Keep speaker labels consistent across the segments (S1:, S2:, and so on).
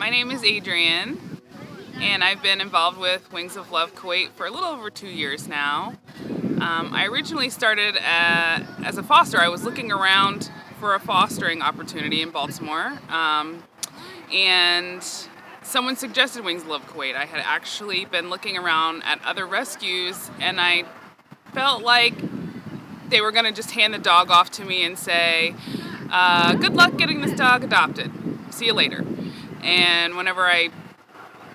S1: My name is Adrienne, and I've been involved with Wings of Love Kuwait for a little over 2 years now. I originally started as a foster. I was looking around for a fostering opportunity in Baltimore, and someone suggested Wings of Love Kuwait. I had actually been looking around at other rescues, and I felt like they were going to just hand the dog off to me and say, good luck getting this dog adopted. See you later. And whenever I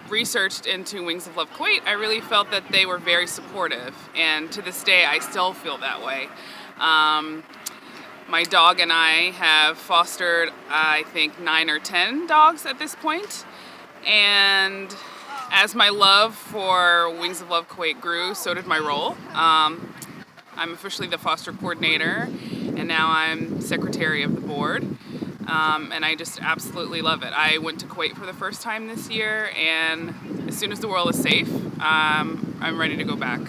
S1: researched into Wings of Love Kuwait, I really felt that they were very supportive. And to this day, I still feel that way. My dog and I have fostered, I think, 9 or 10 dogs at this point. And as my love for Wings of Love Kuwait grew, so did my role. I'm officially the foster coordinator, and now I'm secretary of the board. And I just absolutely love it. I went to Kuwait for the first time this year, and as soon as the world is safe, I'm ready to go back.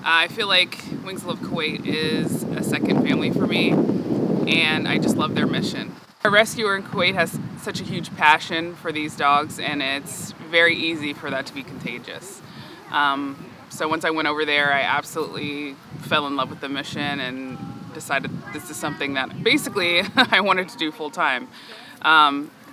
S1: I feel like Wings of Love Kuwait is a second family for me, and I just love their mission. A rescuer in Kuwait has such a huge passion for these dogs, and it's very easy for that to be contagious. So once I went over there, I absolutely fell in love with the mission and decided this is something that basically I wanted to do full time.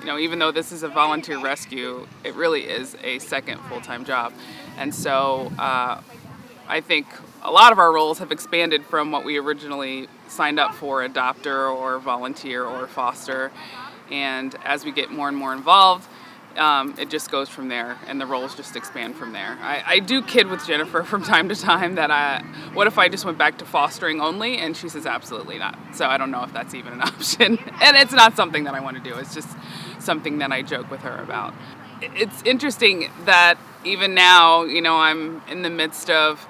S1: Even though this is a volunteer rescue, it really is a second full-time job. And so I think a lot of our roles have expanded from what we originally signed up for, adopter or volunteer or foster. And as we get more and more involved, it just goes from there, and the roles just expand from there. I do kid with Jennifer from time to time that what if I just went back to fostering only? And she says absolutely not. So I don't know if that's even an option. And it's not something that I want to do. It's just something that I joke with her about. It's interesting that even now, I'm in the midst of,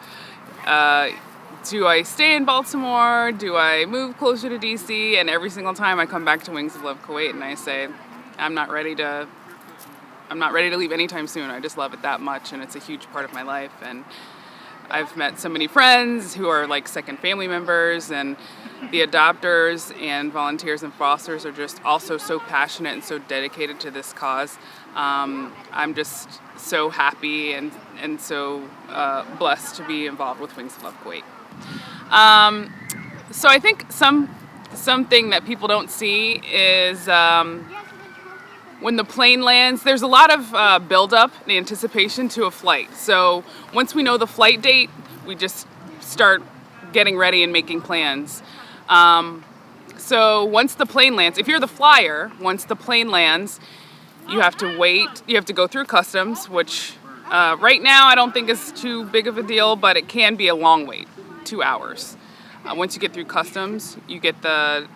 S1: do I stay in Baltimore? Do I move closer to DC? And every single time I come back to Wings of Love Kuwait and I say, I'm not ready to leave anytime soon. I just love it that much, and it's a huge part of my life. And I've met so many friends who are like second family members, and the adopters and volunteers and fosters are just also so passionate and so dedicated to this cause. I'm just so happy and so blessed to be involved with Wings of Love Kuwait. So I think something that people don't see is when the plane lands, there's a lot of build-up and anticipation to a flight. So once we know the flight date, we just start getting ready and making plans. So once the plane lands, if you're the flyer, once the plane lands, you have to wait. You have to go through customs, which right now I don't think is too big of a deal, but it can be a long wait, 2 hours. Once you get through customs, you get the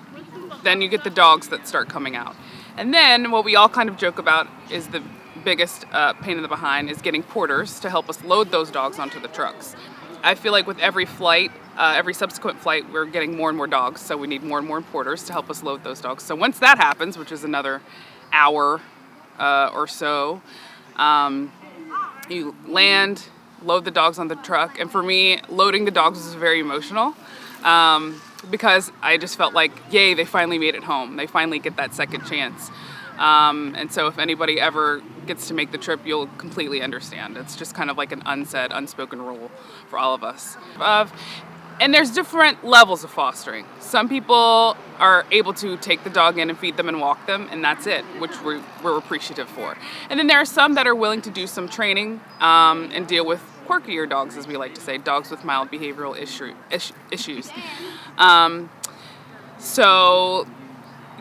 S1: dogs that start coming out. And then what we all kind of joke about is the biggest pain in the behind is getting porters to help us load those dogs onto the trucks. I feel like with every flight, every subsequent flight, we're getting more and more dogs, so we need more and more porters to help us load those dogs. So once that happens, which is another hour or so, you land, load the dogs on the truck. And for me, loading the dogs was very emotional. Because I just felt like, yay, they finally made it home. They finally get that second chance. And so if anybody ever gets to make the trip, you'll completely understand. It's just kind of like an unsaid, unspoken rule for all of us. And there's different levels of fostering. Some people are able to take the dog in and feed them and walk them, and that's it, which we're appreciative for. And then there are some that are willing to do some training and deal with quirkier dogs, as we like to say, dogs with mild behavioral issues. So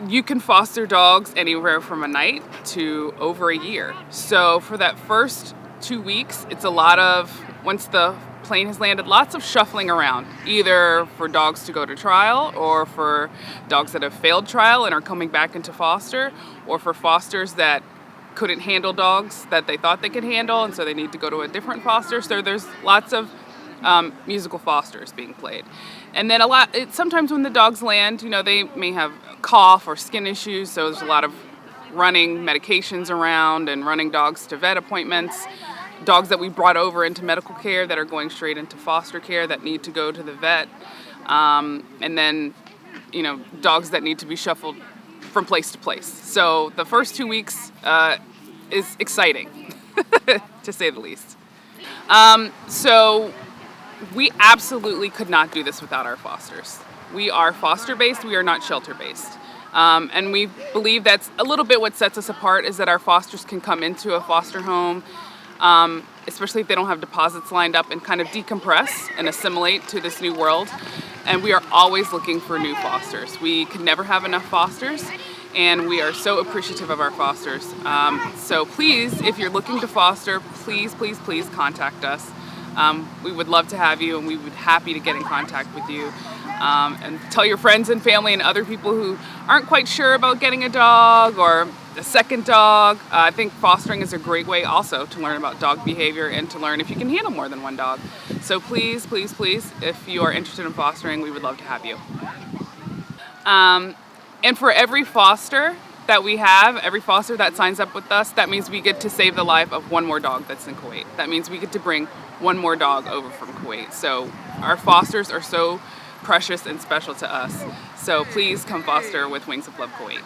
S1: you can foster dogs anywhere from a night to over a year. So for that first 2 weeks, it's a lot of, once the plane has landed, lots of shuffling around, either for dogs to go to trial or for dogs that have failed trial and are coming back into foster, or for fosters that couldn't handle dogs that they thought they could handle, and so they need to go to a different foster. So there's lots of musical fosters being played. And then sometimes when the dogs land, they may have cough or skin issues, so there's a lot of running medications around and running dogs to vet appointments. Dogs that we brought over into medical care that are going straight into foster care that need to go to the vet. And then, dogs that need to be shuffled from place to place. So the first 2 weeks, is exciting, to say the least. So we absolutely could not do this without our fosters. We are foster-based, we are not shelter-based. And we believe that's a little bit what sets us apart, is that our fosters can come into a foster home, especially if they don't have deposits lined up, and kind of decompress and assimilate to this new world. And we are always looking for new fosters. We can never have enough fosters, and we are so appreciative of our fosters. So please, if you're looking to foster, please, please, please contact us. We would love to have you, and we would be happy to get in contact with you. And tell your friends and family and other people who aren't quite sure about getting a dog or a second dog. I think fostering is a great way also to learn about dog behavior and to learn if you can handle more than one dog. So please, please, please, if you are interested in fostering, we would love to have you. And for every foster that we have, every foster that signs up with us, that means we get to save the life of one more dog that's in Kuwait. That means we get to bring one more dog over from Kuwait. So our fosters are so precious and special to us. So please come foster with Wings of Love Kuwait.